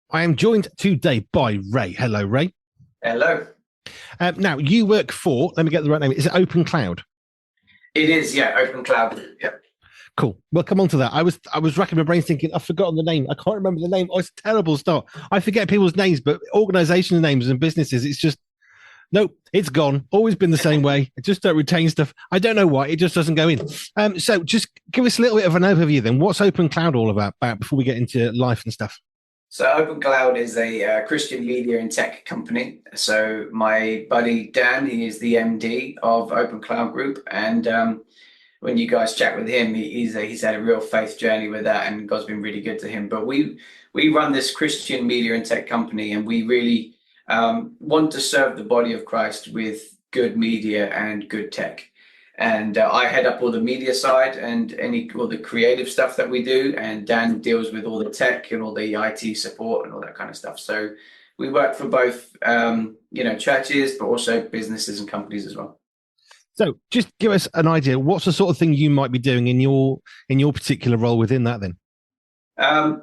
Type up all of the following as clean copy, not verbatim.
I am joined today by Ray. Hello, Ray. Hello. Now, you work for, let me get the right name, is it Open Cloud? It is, yeah, open cloud. Yeah. Cool. We'll come on to that. I was racking my brains thinking, I've forgotten the name. I can't remember the name. Oh, it's a terrible start. I forget people's names, but organization names and businesses, it's just, nope, it's gone. Always been the same way. I just don't retain stuff. I don't know why. It just doesn't go in. So just give us a little bit of an overview then. What's Open Cloud all about before we get into life and stuff? So Open Cloud is a Christian media and tech company. So my buddy Dan, he is the MD of Open Cloud Group, and when you guys chat with him, he's had a real faith journey with that, and God's been really good to him. But we run this Christian media and tech company, and we really want to serve the body of Christ with good media and good tech. And I head up all the media side and all the creative stuff that we do, and Dan deals with all the tech and all the IT support and all that kind of stuff. So we work for both, churches, but also businesses and companies as well. So just give us an idea. What's the sort of thing you might be doing in your particular role within that then?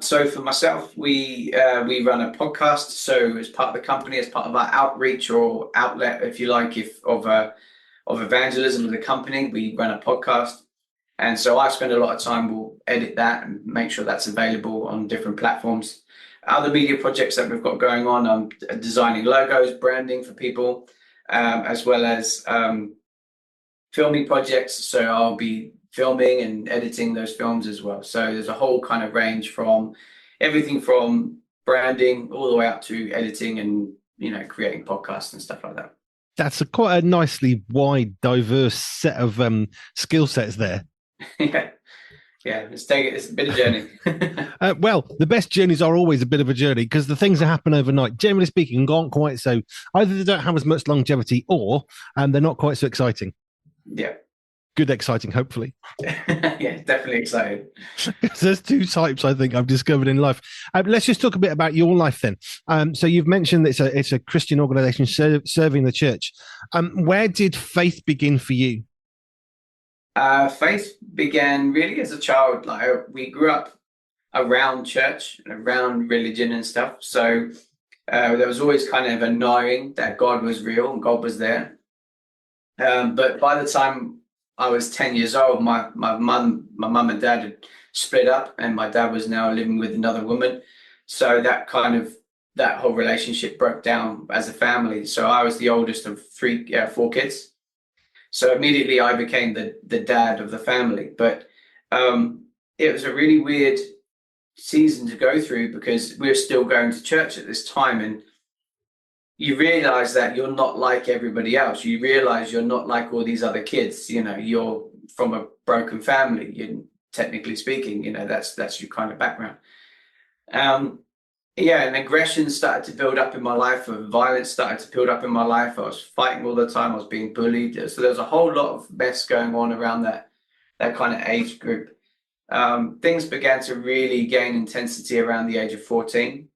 So for myself, we run a podcast. So as part of the company, as part of our outreach or outlet, if you like, if of evangelism of the company, we run a podcast. And so I spend a lot of time, we'll edit that and make sure that's available on different platforms. Other media projects that we've got going on, I'm designing logos, branding for people, as well as filming projects. So I'll be filming and editing those films as well. So there's a whole kind of range from everything from branding all the way up to editing and, creating podcasts and stuff like that. That's quite a nicely wide, diverse set of skill sets there. Yeah. Yeah, it's been a journey. Well, the best journeys are always a bit of a journey because the things that happen overnight, generally speaking, aren't quite so. Either they don't have as much longevity, or they're not quite so exciting. Yeah. Good, exciting, hopefully. Yeah, definitely excited. There's two types I think I've discovered in life. Let's just talk a bit about your life then. So you've mentioned that it's a Christian organisation serving the church. Where did faith begin for you? Faith began really as a child. Like we grew up around church and around religion and stuff. So there was always kind of a knowing that God was real and God was there. But by the time I was 10 years old, my mum and dad had split up, and my dad was now living with another woman. So that whole relationship broke down as a family. So I was the oldest of four kids. So immediately I became the dad of the family. But it was a really weird season to go through because we were still going to church at this time, and you realize that you're not like everybody else. You realize you're not like all these other kids. You're from a broken family. Technically speaking, that's your kind of background. Yeah, and aggression started to build up in my life, and violence started to build up in my life. I was fighting all the time. I was being bullied. So there was a whole lot of mess going on around that kind of age group. Things began to really gain intensity around the age of 14.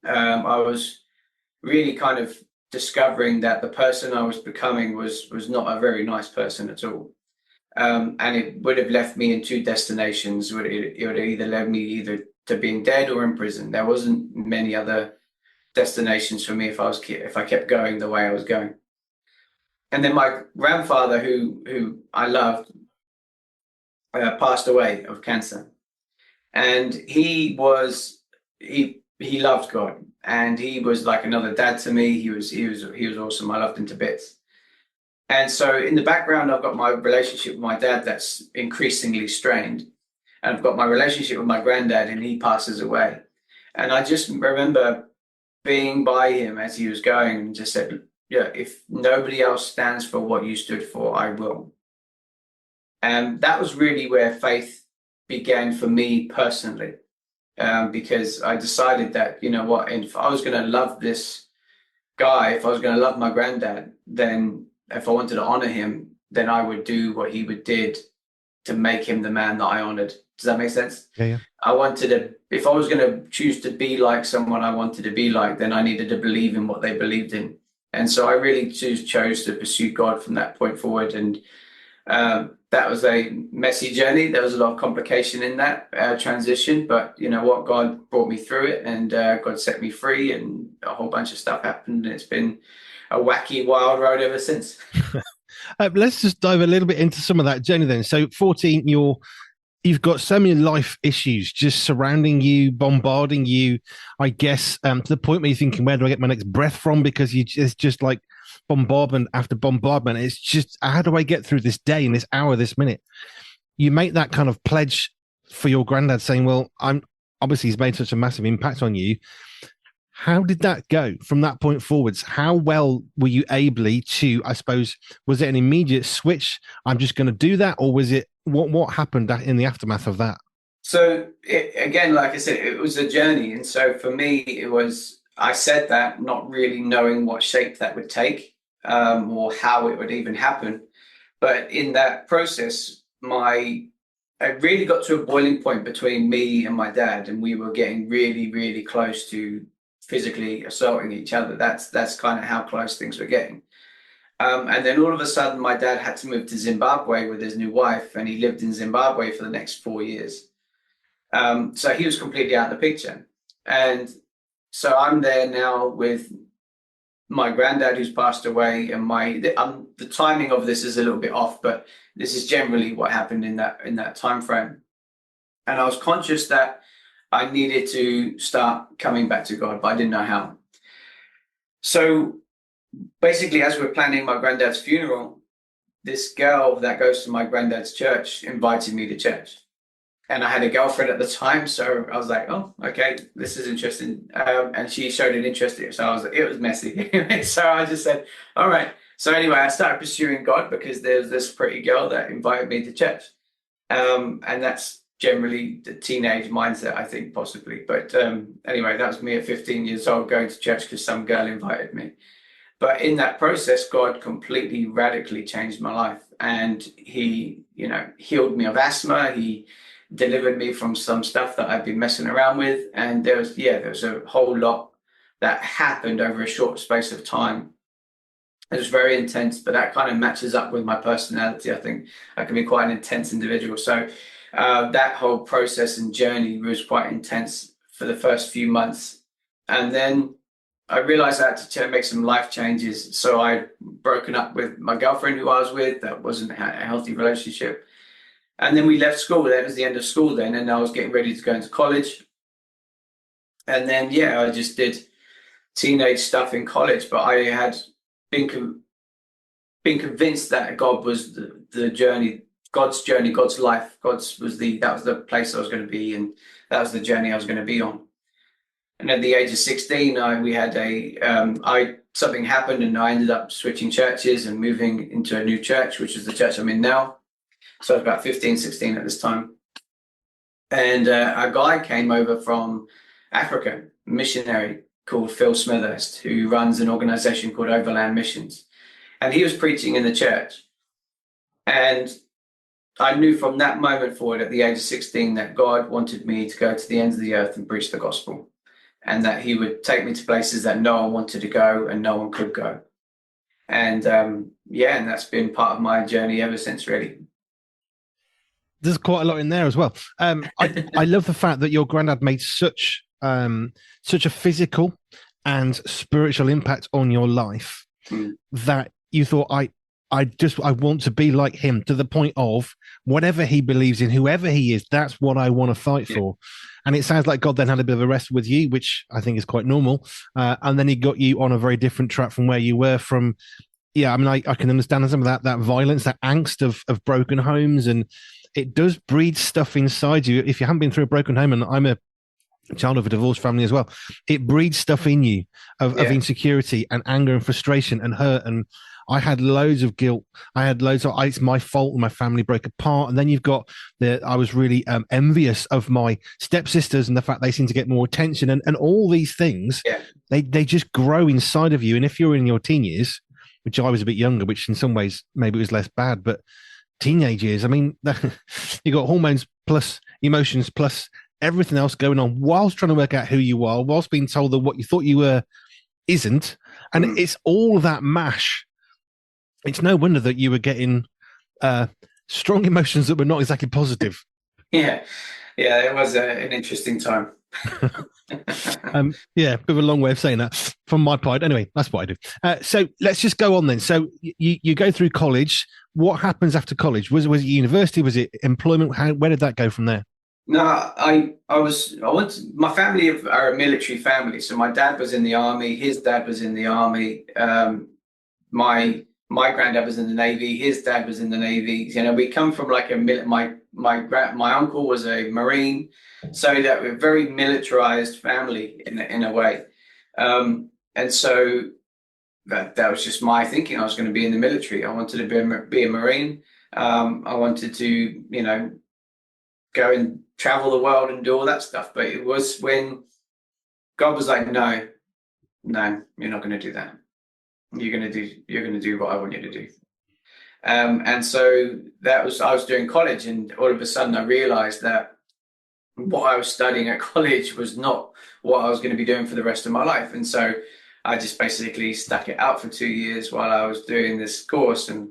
I was really kind of discovering that the person I was becoming was not a very nice person at all. And it would have left me in two destinations. It would have either led me either to being dead or in prison. There wasn't many other destinations for me if I kept going the way I was going. And then my grandfather, who I loved, passed away of cancer, and he loved God, and he was like another dad to me. He was awesome. I loved him to bits. And so in the background, I've got my relationship with my dad that's increasingly strained. And I've got my relationship with my granddad, and he passes away. And I just remember being by him as he was going and just said, yeah, if nobody else stands for what you stood for, I will. And that was really where faith began for me personally, because I decided that, you know what, if I was going to love this guy, if I was going to love my granddad, then if I wanted to honor him, then I would do what he would did to make him the man that I honored. Does that make sense? Yeah, yeah. If I was going to choose to be like someone I wanted to be like, then I needed to believe in what they believed in. And so I really chose to pursue God from that point forward. And that was a messy journey. There was a lot of complication in that transition, but you know what? God brought me through it, and God set me free, and a whole bunch of stuff happened. And it's been a wacky, wild road ever since. Let's just dive a little bit into some of that journey then. So 14, you've got so many life issues just surrounding you, bombarding you, I guess, to the point where you're thinking, where do I get my next breath from? Because it's just like bombardment after bombardment. It's just, how do I get through this day and this hour, this minute? You make that kind of pledge for your granddad saying, well, I'm obviously he's made such a massive impact on you. How did that go from that point forwards? How well were you able to, I suppose, was it an immediate switch? I'm just going to do that, or was it what happened in the aftermath of that? So again, like I said, it was a journey, and so for me, it was I said that not really knowing what shape that would take, or how it would even happen. But in that process, I really got to a boiling point between me and my dad, and we were getting really, really close to physically assaulting each other. That's kind of how close things were getting. And then all of a sudden, my dad had to move to Zimbabwe with his new wife, and he lived in Zimbabwe for the next 4 years. So he was completely out of the picture. And so I'm there now with my granddad who's passed away, and the timing of this is a little bit off, but this is generally what happened in that time frame. And I was conscious that I needed to start coming back to God, but I didn't know how. So basically, as we're planning my granddad's funeral, this girl that goes to my granddad's church invited me to church. And I had a girlfriend at the time, so I was like, "Oh, okay, this is interesting." And she showed an interest in it, so it was messy. So I just said, "All right." So anyway, I started pursuing God because there's this pretty girl that invited me to church, and that's generally the teenage mindset, I think, possibly. But anyway, that was me at 15 years old going to church because some girl invited me. But in that process, God completely radically changed my life, and He, healed me of asthma. He delivered me from some stuff that I've been messing around with. And there was a whole lot that happened over a short space of time. It was very intense, but that kind of matches up with my personality. I think I can be quite an intense individual. So that whole process and journey was quite intense for the first few months. And then I realized I had to make some life changes. So I'd broken up with my girlfriend who I was with. That wasn't a healthy relationship. And then we left school. That was the end of school then, and I was getting ready to go into college. And then, I just did teenage stuff in college, but I had been convinced that God was the journey, God's journey, God's life. That was the place I was going to be, and that was the journey I was going to be on. And at the age of 16, something happened, and I ended up switching churches and moving into a new church, which is the church I'm in now. So I was about 15, 16 at this time. And a guy came over from Africa, a missionary called Phil Smithhurst, who runs an organization called Overland Missions. And he was preaching in the church. And I knew from that moment forward at the age of 16 that God wanted me to go to the ends of the earth and preach the gospel. And that he would take me to places that no one wanted to go and no one could go. And and that's been part of my journey ever since, really. There's quite a lot in there as well. I love the fact that your granddad made such a physical and spiritual impact on your life that you thought, I want to be like him, to the point of whatever he believes in, whoever he is, that's what I want to fight for. And it sounds like God then had a bit of a wrestle with you, which I think is quite normal. And then he got you on a very different track from where you were from. Yeah, I mean, I can understand some of that violence, that angst of broken homes, and it does breed stuff inside you. If you haven't been through a broken home, and I'm a child of a divorced family as well, it breeds stuff in you of insecurity and anger and frustration and hurt. And I had loads of guilt. I had loads of, it's my fault my family broke apart. And then you've got I was really envious of my stepsisters and the fact they seem to get more attention, and all these things, they just grow inside of you. And if you're in your teen years, which I was a bit younger, which in some ways maybe it was less bad, but teenage years, I mean, you got hormones plus emotions plus everything else going on whilst trying to work out who you are, whilst being told that what you thought you were isn't. And it's all that mash. It's no wonder that you were getting Strong emotions that were not exactly positive. Yeah, yeah, it was an interesting time. Yeah, bit of a long way of saying that from my part. Anyway, that's what I do. So let's just go on then. So you go through college. What happens after college? Was it university? Was it employment? Where did that go from there? No, I went my family are a military family. So my dad was in the army, his dad was in the army. My granddad was in the navy, his dad was in the navy. You know, we come from like my uncle was a marine, so that we're a very militarized family in a way. And so that was just my thinking. I was going to be in the military. I wanted to be a marine. I wanted to, go and travel the world and do all that stuff. But it was when God was like, no, no, you're not going to do that. You're going to do what I want you to do. And so I was doing college, and all of a sudden I realized that what I was studying at college was not what I was going to be doing for the rest of my life. And so I just basically stuck it out for 2 years while I was doing this course and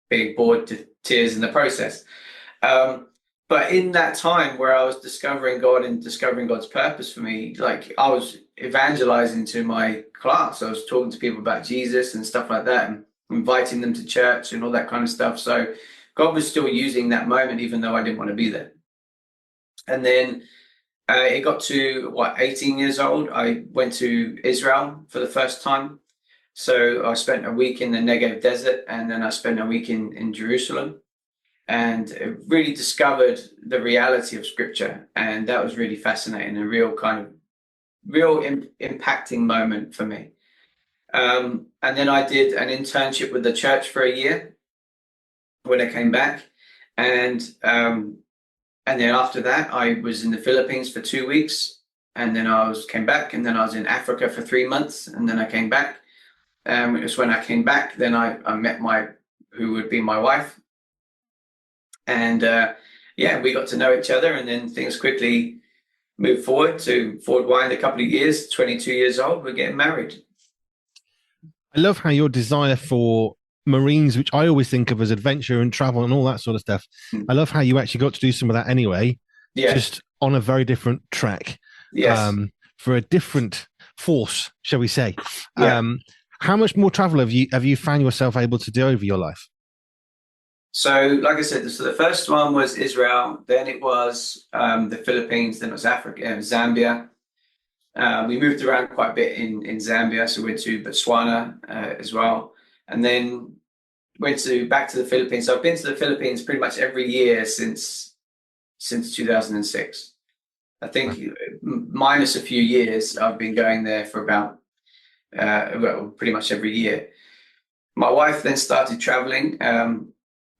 being bored to tears in the process. Um, but in that time where I was discovering God and discovering God's purpose for me, like I was evangelizing to my class. I was talking to people about Jesus and stuff like that, and inviting them to church and all that kind of stuff. So God was still using that moment, even though I didn't want to be there. And then it got to 18 years old. I went to Israel for the first time. So I spent a week in the Negev desert, and then I spent a week in Jerusalem, and really discovered the reality of scripture. And that was really fascinating, a real kind of impacting moment for me. And then I did an internship with the church for a year when I came back. And then after that, I was in the Philippines for 2 weeks. And then came back, and then I was in Africa for 3 months, and then I came back. It was when I came back, then I met who would be my wife. And yeah, we got to know each other, and then things quickly moved forward wind a couple of years, 22 years old, we're getting married. I love how your desire for Marines, which I always think of as adventure and travel and all that sort of stuff, I love how you actually got to do some of that anyway, Yeah. just on a very different track, Yes. For a different force, shall we say. Yeah. How much more travel have you found yourself able to do over your life? So, like I said, so the first one was Israel, then it was the Philippines, then it was Africa, Zambia. We moved around quite a bit in Zambia, so we went to Botswana as well, and then back to the Philippines. So I've been to the Philippines pretty much every year since 2006. I think minus a few years, I've been going there for about pretty much every year. My wife then started traveling.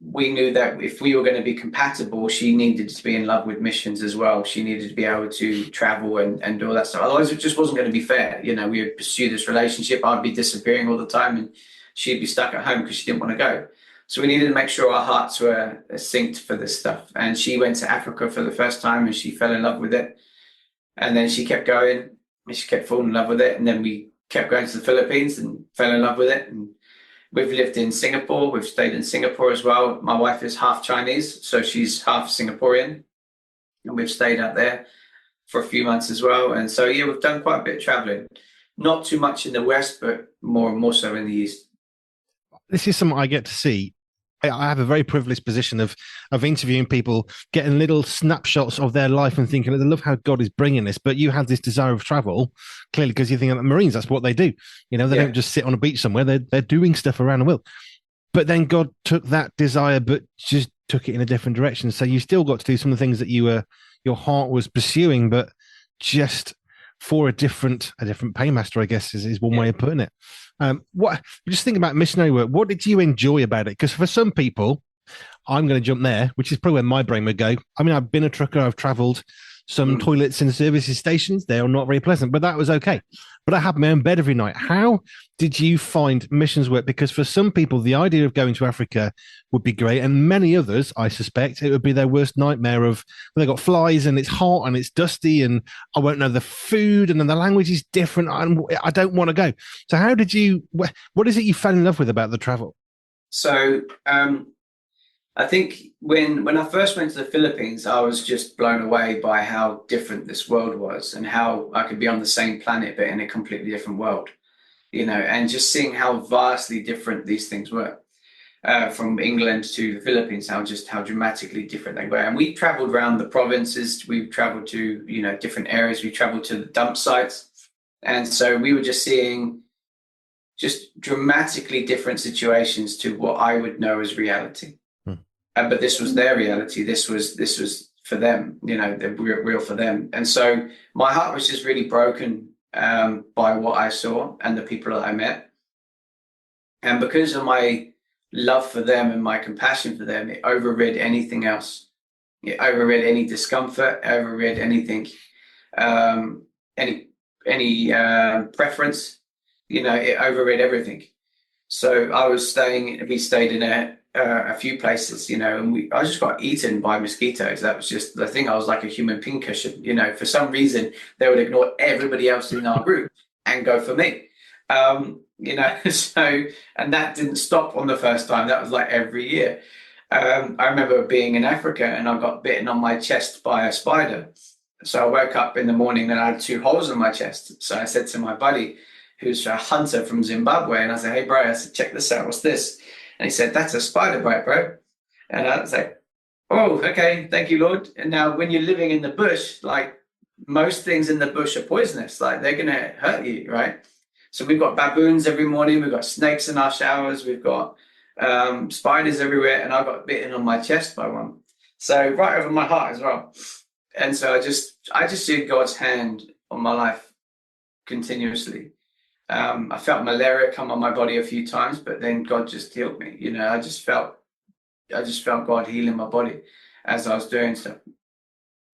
We knew that if we were going to be compatible, she needed to be in love with missions as well. She needed to be able to travel and do all that stuff. Otherwise, it just wasn't going to be fair. You know, we would pursue this relationship. I'd be disappearing all the time, and she'd be stuck at home because she didn't want to go. So we needed to make sure our hearts were synced for this stuff. And she went to Africa for the first time, and she fell in love with it. And then she kept going, and she kept falling in love with it. And then we kept going to the Philippines and fell in love with it. And we've lived in Singapore. We've stayed in Singapore as well. My wife is half Chinese, so she's half Singaporean. And we've stayed out there for a few months as well. And so, yeah, we've done quite a bit of traveling. Not too much in the West, but more so in the East. This is something I get to see. I have a very privileged position of interviewing people, getting little snapshots of their life and thinking, I love how God is bringing this. But you have this desire of travel, clearly, because you think that Marines, that's what they do. You know, they don't just sit on a beach somewhere. They're doing stuff around the world. But then God took that desire, but just took it in a different direction. So you still got to do some of the things that your heart was pursuing, but just for a different paymaster, I guess, is one way of putting it. What just think about missionary work. What did you enjoy about it? Because for some people, I'm going to jump there, which is probably where my brain would go. I mean, I've been a trucker. I've travelled some toilets in services stations. They are not very pleasant, but that was okay. But I had my own bed every night. How did you find missions work? Because for some people, the idea of going to Africa would be great. And many others, I suspect, it would be their worst nightmare of they got flies and it's hot and it's dusty and I won't know the food and then the language is different. I don't want to go. So how did you, what is it you fell in love with about the travel? So, I think when I first went to the Philippines, I was just blown away by how different this world was and how I could be on the same planet but in a completely different world, and just seeing how vastly different these things were. From England to the Philippines, how dramatically different they were. And we traveled around the provinces. We traveled to different areas. We traveled to the dump sites, and so we were just seeing just dramatically different situations to what I would know as reality. But this was their reality. This was for them. They're real for them. And so my heart was just really broken by what I saw and the people that I met. And because of my love for them and my compassion for them, it overrid anything else. It overrid any discomfort, overrid anything, any preference. It overrid everything. So we stayed in a few places, and I just got eaten by mosquitoes. That was just the thing. I was like a human pincushion. For some reason, they would ignore everybody else in our group and go for me. So, and that didn't stop on the first time. That was like every year. I remember being in Africa and I got bitten on my chest by a spider. So I woke up in the morning and I had 2 holes in my chest. So I said to my buddy, who's a hunter from Zimbabwe, and I said, "Hey, bro," I said, "check this out. What's this?" And he said, "That's a spider bite, bro." And I was like, "Oh, okay. Thank you, Lord." And now when you're living in the bush, like most things in the bush are poisonous. Like they're going to hurt you, right? So we've got baboons every morning. We've got snakes in our showers. We've got spiders everywhere. And I got bitten on my chest by one. So right over my heart as well. And so I just see God's hand on my life continuously. I felt malaria come on my body a few times, but then God just healed me. I just felt God healing my body as I was doing stuff.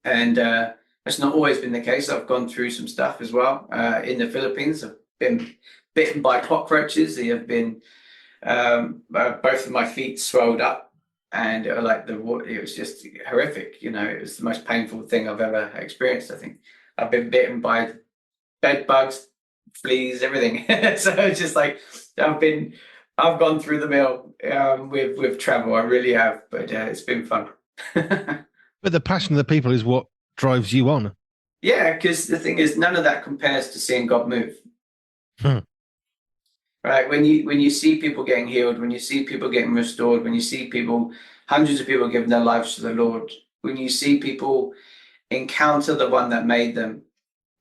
And that's not always been the case. I've gone through some stuff as well in the Philippines. I've been bitten by cockroaches. They have been both of my feet swelled up, and it was just horrific. It was the most painful thing I've ever experienced. I think I've been bitten by bed bugs, fleas, everything. So it's just like I've gone through the mill with travel. I really have, but it's been fun. But the passion of the people is what drives you on. Yeah, because the thing is, none of that compares to seeing God move. Right? When you see people getting healed, when you see people getting restored, when you see hundreds of people giving their lives to the Lord, when you see people encounter the one that made them,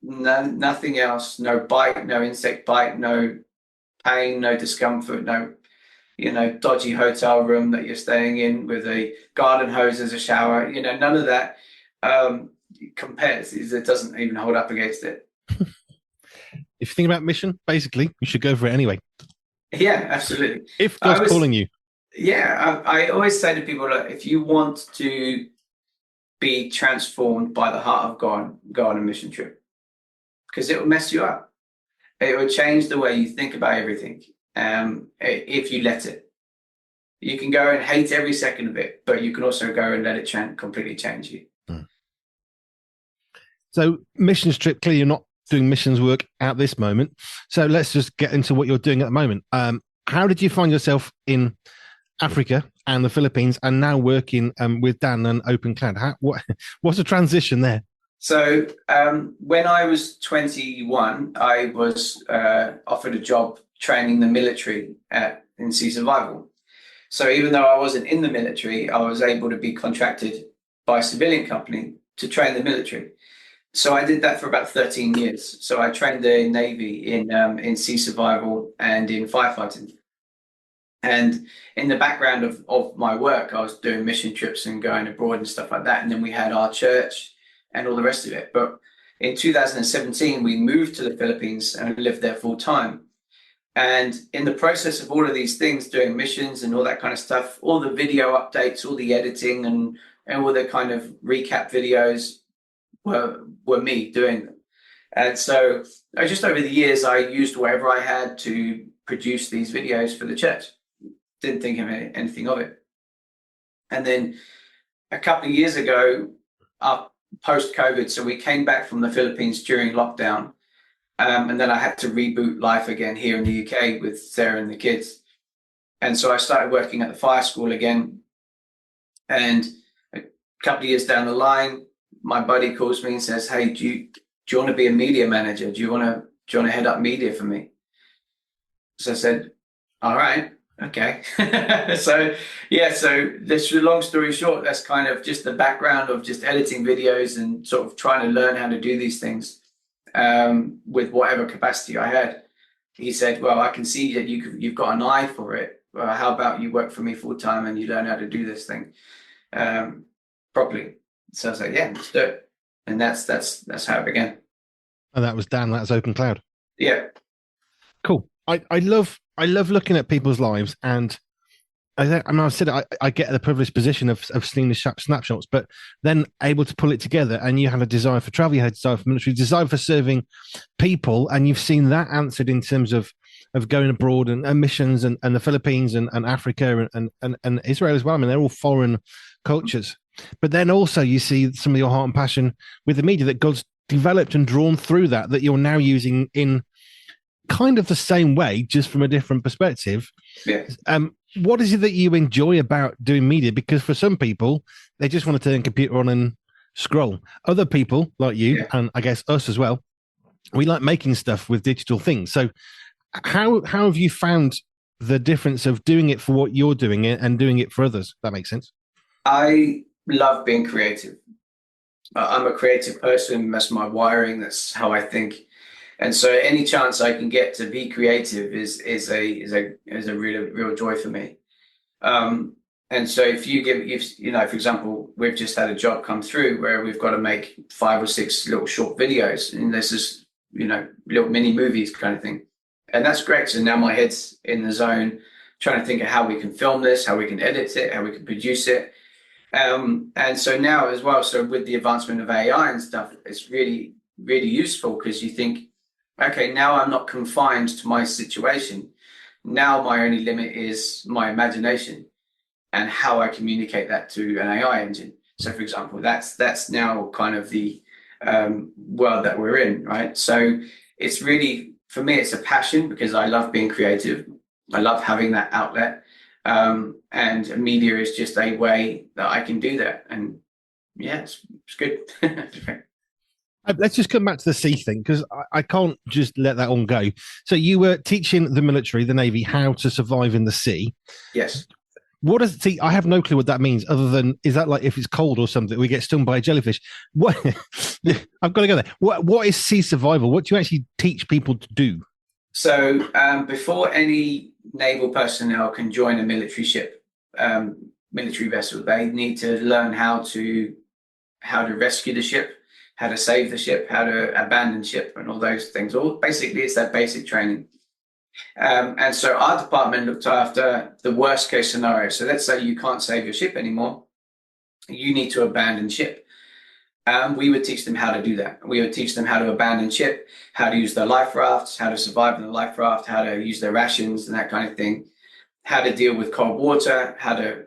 nothing else, no bite, no insect bite, no pain, no discomfort, no dodgy hotel room that you're staying in with a garden hose as a shower, none of that compares. It doesn't even hold up against it. If you think about mission, basically, you should go for it anyway. Yeah, absolutely. If God's calling you. Yeah, I always say to people, that if you want to be transformed by the heart of God, go on a mission trip, because it will mess you up. It will change the way you think about everything. If you let it, you can go and hate every second of it, but you can also go and let it completely change you. So missions trip, clearly you're not doing missions work at this moment. So let's just get into what you're doing at the moment. How did you find yourself in Africa and the Philippines and now working with Dan and Open Cloud? What's the transition there? So when I was 21, I was offered a job training the military in sea survival. So even though I wasn't in the military, I was able to be contracted by a civilian company to train the military. So I did that for about 13 years. So I trained the Navy in sea survival and in firefighting. And in the background of my work, I was doing mission trips and going abroad and stuff like that. And then we had our church and all the rest of it. But in 2017, we moved to the Philippines and lived there full time. And in the process of all of these things, doing missions and all that kind of stuff, all the video updates, all the editing and all the kind of recap videos were me doing them. And so just over the years, I used whatever I had to produce these videos for the church. Didn't think of anything of it. And then a couple of years ago, post-COVID, so we came back from the Philippines during lockdown. And then I had to reboot life again here in the UK with Sarah and the kids. And so I started working at the fire school again. And a couple of years down the line, my buddy calls me and says, "Hey, do you want to be a media manager? Do you want to head up media for me?" So I said, "All right, okay." So yeah, so this long story short, that's kind of just the background of just editing videos and sort of trying to learn how to do these things with whatever capacity I had. He said, "Well, I can see that you've got an eye for it. How about you work for me full time and you learn how to do this thing properly?" So I was like, "Yeah, let's do it." And that's how it began. And that was Dan. That was Open Cloud. Yeah, Cool. I love looking at people's lives, and I said I get the privileged position of seeing the snapshots, but then able to pull it together. And you had a desire for travel, you had a desire for military, desire for serving people, and you've seen that answered in terms of going abroad and missions and the Philippines and Africa and Israel as well. I mean, they're all foreign cultures, but then also you see some of your heart and passion with the media that God's developed and drawn through that you're now using in kind of the same way, just from a different perspective. yeah. What is it that you enjoy about doing media? Because for some people, they just want to turn a computer on and scroll. Other people, like you, Yeah. and I guess us as well, we like making stuff with digital things. So, how have you found the difference of doing it for what you're doing it and doing it for others? That makes sense. I love being creative. I'm a creative person. That's my wiring. That's how I think. And so, any chance I can get to be creative is a real joy for me. And so, if you know, for example, we've just had a job come through where we've got to make 5 or 6 little short videos, and this is little mini movies kind of thing, and that's great. So now my head's in the zone, trying to think of how we can film this, how we can edit it, how we can produce it. And so now as well, so with the advancement of AI and stuff, it's really, really useful because you think, okay, now I'm not confined to my situation. Now my only limit is my imagination and how I communicate that to an AI engine. So for example, that's now kind of the world that we're in, right? So it's really, for me, it's a passion because I love being creative. I love having that outlet. And media is just a way that I can do that. And yeah, it's good. Let's just come back to the sea thing because I can't just let that on go. So you were teaching the military, the Navy, how to survive in the sea. Yes. What does see? I have no clue what that means. Other than is that like if it's cold or something, we get stung by a jellyfish? What? I've got to go there. What is sea survival? What do you actually teach people to do? So before any naval personnel can join a military ship, military vessel, they need to learn how to rescue the ship, how to save the ship, how to abandon ship, and all those things. All basically, it's that basic training. And so our department looked after the worst case scenario. So let's say you can't save your ship anymore, you need to abandon ship. We would teach them how to do that. We would teach them how to abandon ship, how to use their life rafts, how to survive in the life raft, how to use their rations and that kind of thing, how to deal with cold water, how to,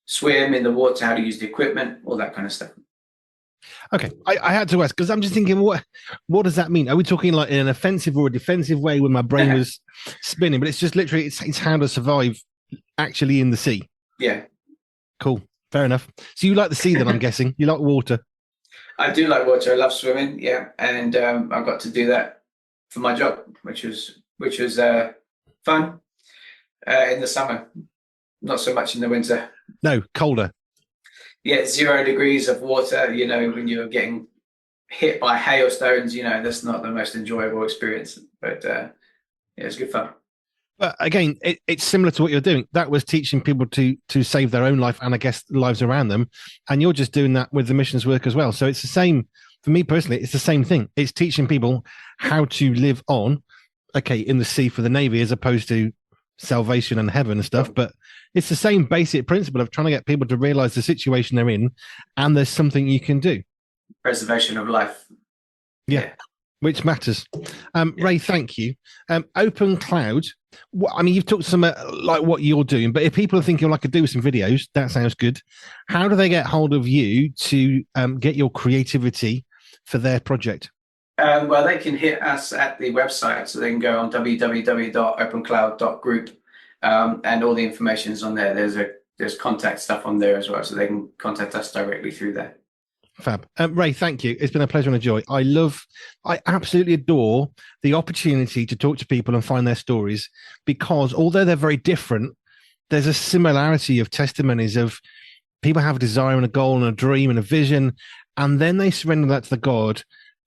swim in the water, how to use the equipment, all that kind of stuff. Okay, I had to ask because I'm just thinking, what does that mean? Are we talking like in an offensive or a defensive way when my brain was spinning? But it's just literally, it's how to survive actually in the sea. Yeah. Cool. Fair enough. So you like the sea then, I'm guessing? You like water? I do like water. I love swimming. Yeah. And I got to do that for my job, which was fun in the summer. Not so much in the winter. No, colder. Yeah, 0 degrees of water, when you're getting hit by hailstones, that's not the most enjoyable experience. But yeah, it's good fun. But again, it's similar to what you're doing. That was teaching people to save their own life and I guess lives around them. And you're just doing that with the missions work as well. So it's the same, for me personally, it's the same thing. It's teaching people how to live on, okay, in the sea for the Navy as opposed to salvation and heaven and stuff. But it's the same basic principle of trying to get people to realize the situation they're in and there's something you can do. Preservation of life. Yeah. Which matters. Ray, thank you. Open Cloud. You've talked to some like what you're doing, but if people are thinking, I could do some videos, that sounds good. How do they get hold of you to get your creativity for their project? Well, they can hit us at the website, so they can go on www.opencloud.group, and all the information is on there. There's a there's contact stuff on there as well, so they can contact us directly through there. Fab. Ray, thank you. It's been a pleasure and a joy. I absolutely adore the opportunity to talk to people and find their stories, because although they're very different, there's a similarity of testimonies of people have a desire and a goal and a dream and a vision, and then they surrender that to the God,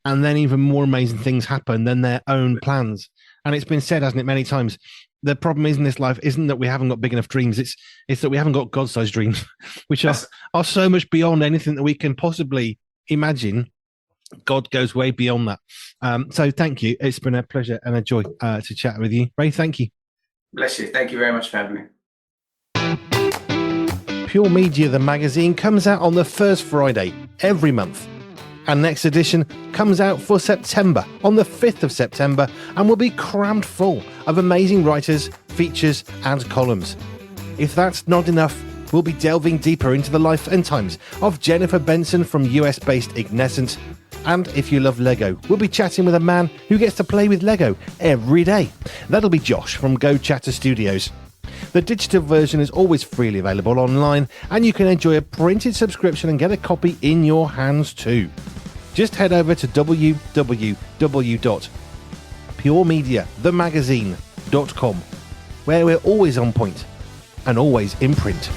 and then even more amazing things happen than their own plans. And it's been said, hasn't it, many times, the problem is in this life isn't that we haven't got big enough dreams. It's that we haven't got God-sized dreams, which are so much beyond anything that we can possibly imagine. God goes way beyond that. So thank you. It's been a pleasure and a joy to chat with you. Ray, thank you. Bless you. Thank you very much for having me. Pure Media, the magazine, comes out on the first Friday every month. And next edition comes out for September, on the 5th of September, and will be crammed full of amazing writers, features, and columns. If that's not enough, we'll be delving deeper into the life and times of Jennifer Benson from US-based Ignescent. And if you love Lego, we'll be chatting with a man who gets to play with Lego every day. That'll be Josh from Go Chatter Studios. The digital version is always freely available online, and you can enjoy a printed subscription and get a copy in your hands too. Just head over to www.puremediathemagazine.com, where we're always on point and always in print.